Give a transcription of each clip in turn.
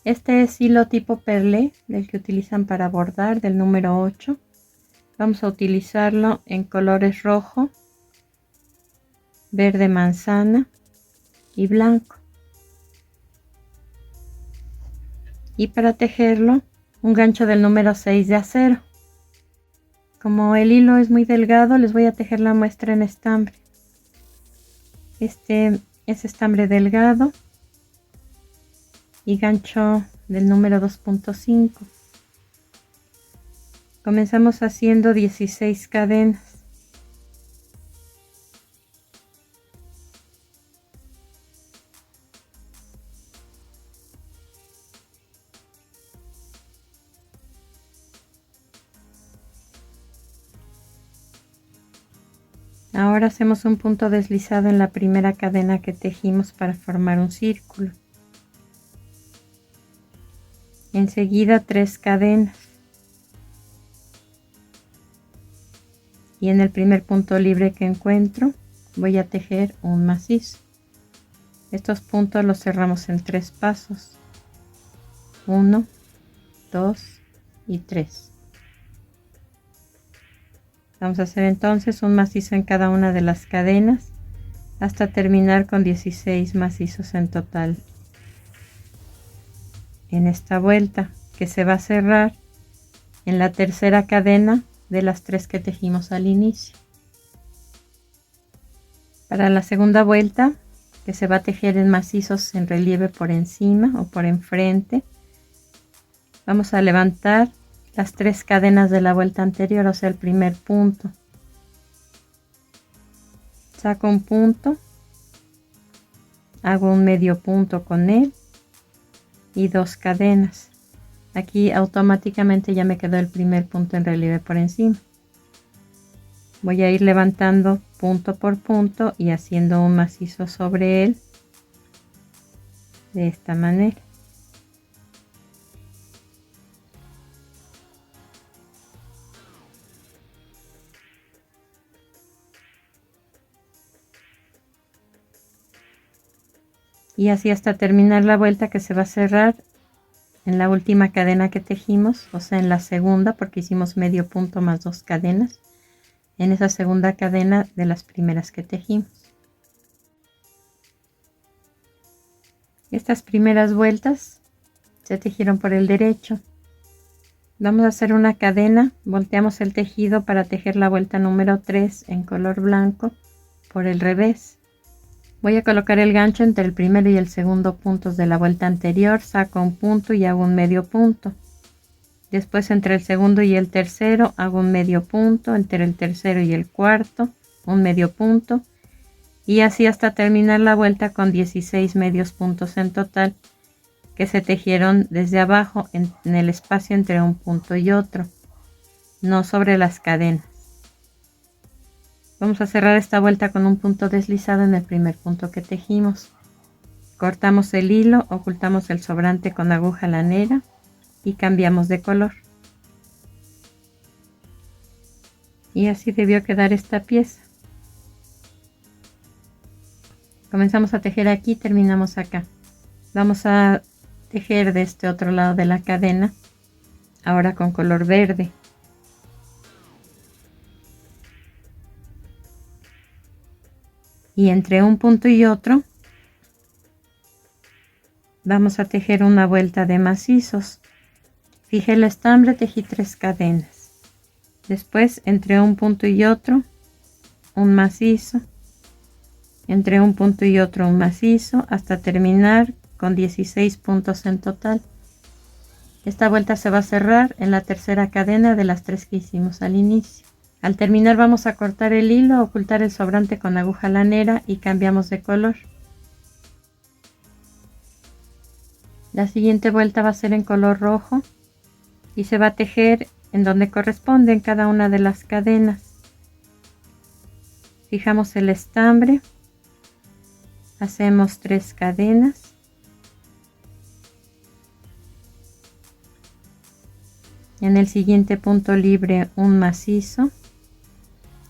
Este es hilo tipo perlé, del que utilizan para bordar, del número 8. Vamos a utilizarlo en colores rojo, verde manzana y blanco. Y para tejerlo, un gancho del número 6 de acero. Como el hilo es muy delgado, les voy a tejer la muestra en estambre. Este es estambre delgado y gancho del número 2.5. Comenzamos haciendo 16 cadenas. Ahora hacemos un punto deslizado en la primera cadena que tejimos para formar un círculo. Enseguida 3 cadenas. Y en el primer punto libre que encuentro voy a tejer un macizo. Estos puntos los cerramos en 3 pasos. 1, 2 y 3. Vamos a hacer entonces un macizo en cada una de las cadenas hasta terminar con 16 macizos en total en esta vuelta, que se va a cerrar en la tercera cadena de las 3 que tejimos al inicio. Para la segunda vuelta, que se va a tejer en macizos en relieve por encima o por enfrente, vamos a levantar las 3 cadenas de la vuelta anterior, o sea el primer punto. Saco un punto, hago un medio punto con él y 2 cadenas. Aquí automáticamente ya me quedó el primer punto en relieve por encima. Voy a ir levantando punto por punto y haciendo un macizo sobre él de esta manera. Y así hasta terminar la vuelta, que se va a cerrar en la última cadena que tejimos, o sea en la segunda, porque hicimos medio punto más 2 cadenas, en esa segunda cadena de las primeras que tejimos. Estas primeras vueltas se tejieron por el derecho. Vamos a hacer una cadena, volteamos el tejido para tejer la vuelta número 3 en color blanco por el revés. Voy a colocar el gancho entre el primero y el segundo puntos de la vuelta anterior, saco un punto y hago un medio punto. Después entre el segundo y el tercero hago un medio punto, entre el tercero y el cuarto un medio punto, y así hasta terminar la vuelta con 16 medios puntos en total, que se tejieron desde abajo en el espacio entre un punto y otro, no sobre las cadenas. Vamos a cerrar esta vuelta con un punto deslizado en el primer punto que tejimos. Cortamos el hilo, ocultamos el sobrante con aguja lanera y cambiamos de color. Y así debió quedar esta pieza. Comenzamos a tejer aquí, terminamos acá. Vamos a tejer de este otro lado de la cadena, ahora con color verde. Y entre un punto y otro vamos a tejer una vuelta de macizos. Fijé el estambre, tejí 3 cadenas. Después entre un punto y otro un macizo, entre un punto y otro un macizo, hasta terminar con 16 puntos en total. Esta vuelta se va a cerrar en la tercera cadena de las 3 que hicimos al inicio. Al terminar vamos a cortar el hilo, ocultar el sobrante con aguja lanera y cambiamos de color. La siguiente vuelta va a ser en color rojo y se va a tejer en donde corresponde en cada una de las cadenas. Fijamos el estambre, hacemos 3 cadenas. En el siguiente punto libre un macizo.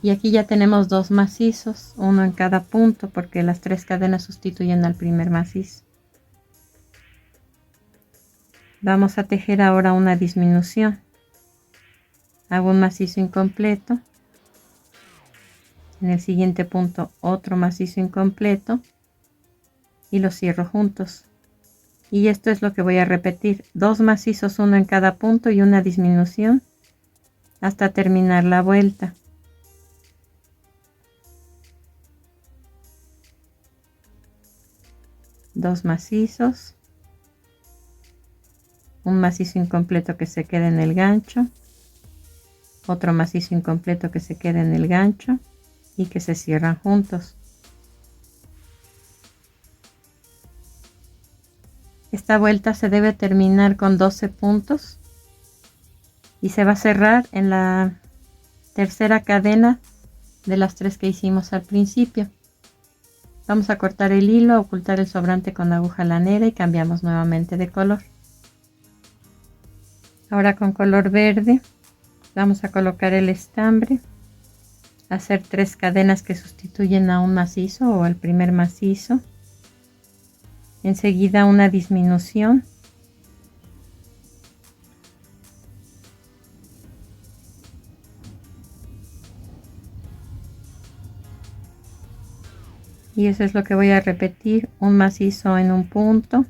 Y aquí ya tenemos 2 macizos, uno en cada punto, porque las 3 cadenas sustituyen al primer macizo. Vamos a tejer ahora una disminución. Hago un macizo incompleto. En el siguiente punto otro macizo incompleto y los cierro juntos. Y esto es lo que voy a repetir: 2 macizos, uno en cada punto y una disminución hasta terminar la vuelta. Dos macizos, un macizo incompleto que se quede en el gancho, otro macizo incompleto que se quede en el gancho y que se cierran juntos. Esta vuelta se debe terminar con 12 puntos y se va a cerrar en la tercera cadena de las 3 que hicimos al principio. Vamos a cortar el hilo, ocultar el sobrante con aguja lanera y cambiamos nuevamente de color. Ahora con color verde vamos a colocar el estambre, hacer 3 cadenas que sustituyen a un macizo o al primer macizo. Enseguida una disminución. Y eso es lo que voy a repetir: un macizo en un punto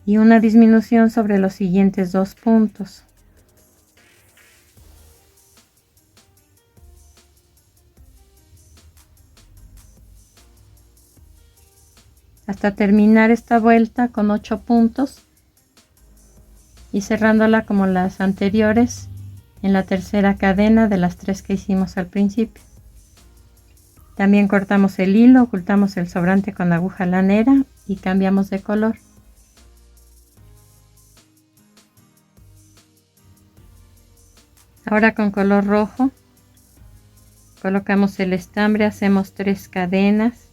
y una disminución sobre los siguientes 2 puntos. Hasta terminar esta vuelta con 8 puntos y cerrándola como las anteriores en la tercera cadena de las 3 que hicimos al principio. También cortamos el hilo, ocultamos el sobrante con aguja lanera y cambiamos de color. Ahora con color rojo colocamos el estambre, hacemos 3 cadenas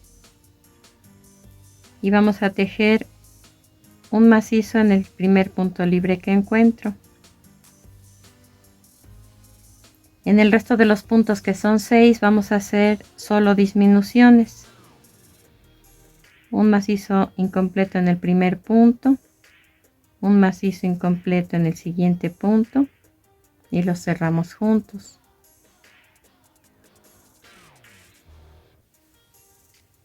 y vamos a tejer un macizo en el primer punto libre que encuentro. En el resto de los puntos, que son 6, vamos a hacer solo disminuciones. Un macizo incompleto en el primer punto, un macizo incompleto en el siguiente punto y los cerramos juntos.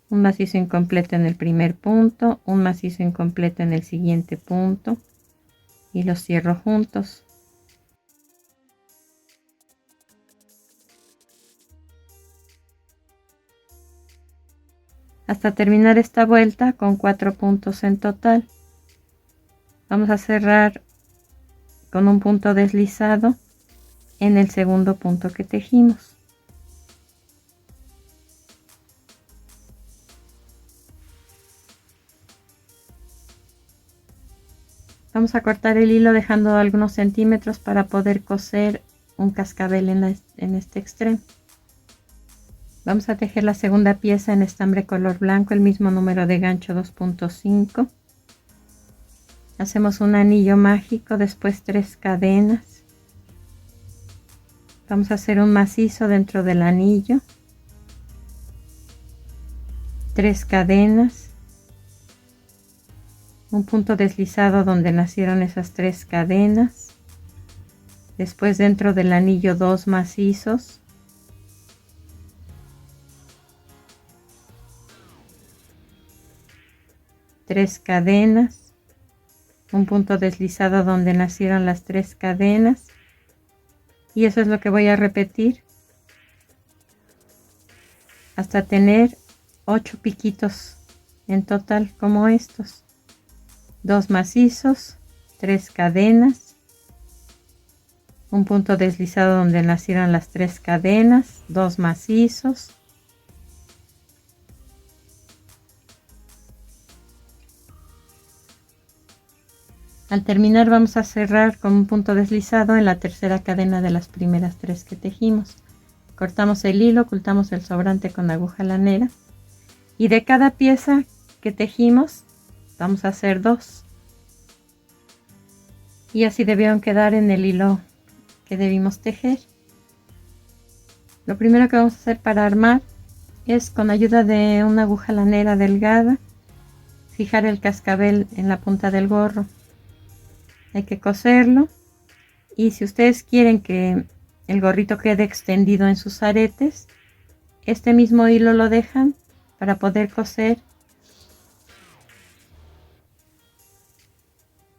Un macizo incompleto en el primer punto, un macizo incompleto en el siguiente punto y los cierro juntos. Hasta terminar esta vuelta con 4 puntos en total. Vamos a cerrar con un punto deslizado en el segundo punto que tejimos. Vamos a cortar el hilo dejando algunos centímetros para poder coser un cascabel en este extremo. Vamos a tejer la segunda pieza en estambre color blanco, el mismo número de gancho 2.5. Hacemos un anillo mágico, después 3 cadenas. Vamos a hacer un macizo dentro del anillo, 3 cadenas, un punto deslizado donde nacieron esas 3 cadenas, después dentro del anillo 2 macizos, tres cadenas, un punto deslizado donde nacieron las 3 cadenas, y eso es lo que voy a repetir hasta tener 8 piquitos en total como estos. 2 macizos, 3 cadenas, un punto deslizado donde nacieron las 3 cadenas, 2 macizos, al terminar vamos a cerrar con un punto deslizado en la tercera cadena de las primeras 3 que tejimos. Cortamos el hilo, ocultamos el sobrante con aguja lanera y de cada pieza que tejimos vamos a hacer 2 y así debieron quedar en el hilo que debimos tejer. Lo primero que vamos a hacer para armar es, con ayuda de una aguja lanera delgada, fijar el cascabel en la punta del gorro. Hay que coserlo, y si ustedes quieren que el gorrito quede extendido en sus aretes, este mismo hilo lo dejan para poder coser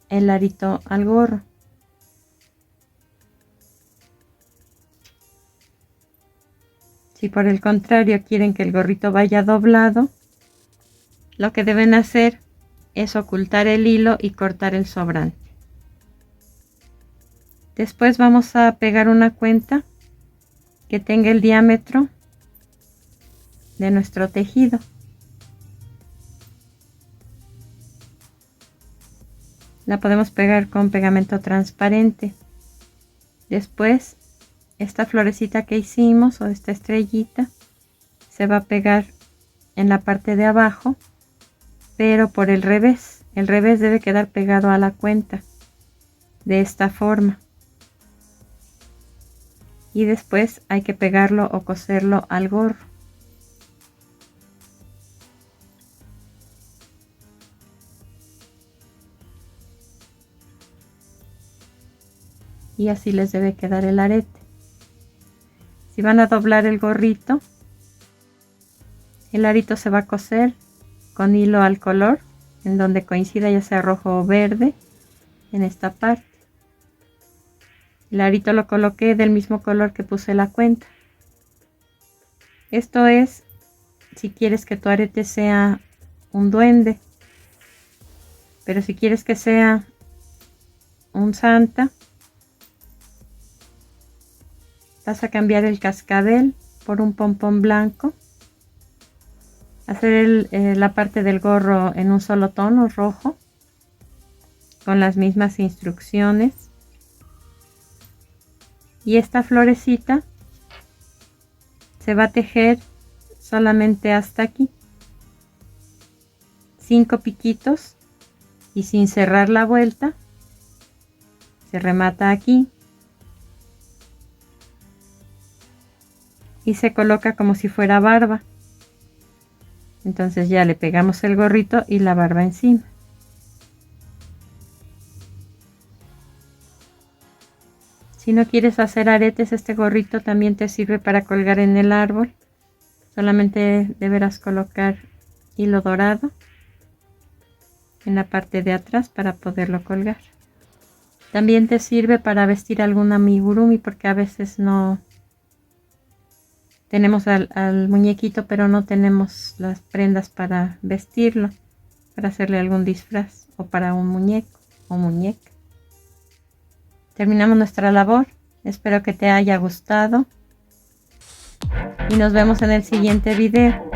el arito al gorro. Si por el contrario quieren que el gorrito vaya doblado, lo que deben hacer es ocultar el hilo y cortar el sobrante. Después vamos a pegar una cuenta que tenga el diámetro de nuestro tejido. La podemos pegar con pegamento transparente. Después, esta florecita que hicimos, o esta estrellita, se va a pegar en la parte de abajo, pero por el revés. El revés debe quedar pegado a la cuenta, de esta forma. Y después hay que pegarlo o coserlo al gorro. Y así les debe quedar el arete. Si van a doblar el gorrito, el arito se va a coser con hilo al color, en donde coincida, ya sea rojo o verde, en esta parte. El arito lo coloqué del mismo color que puse la cuenta. Esto es si quieres que tu arete sea un duende, pero si quieres que sea un santa, vas a cambiar el cascabel por un pompón blanco, hacer la parte del gorro en un solo tono rojo, con las mismas instrucciones, y esta florecita se va a tejer solamente hasta aquí, 5 piquitos, y sin cerrar la vuelta se remata aquí y se coloca como si fuera barba. Entonces ya le pegamos el gorrito y la barba encima. Si no quieres hacer aretes, este gorrito también te sirve para colgar en el árbol. Solamente deberás colocar hilo dorado en la parte de atrás para poderlo colgar. También te sirve para vestir algún amigurumi, porque a veces no tenemos al muñequito, pero no tenemos las prendas para vestirlo, para hacerle algún disfraz, o para un muñeco o muñeca. Terminamos nuestra labor. Espero que te haya gustado y nos vemos en el siguiente video.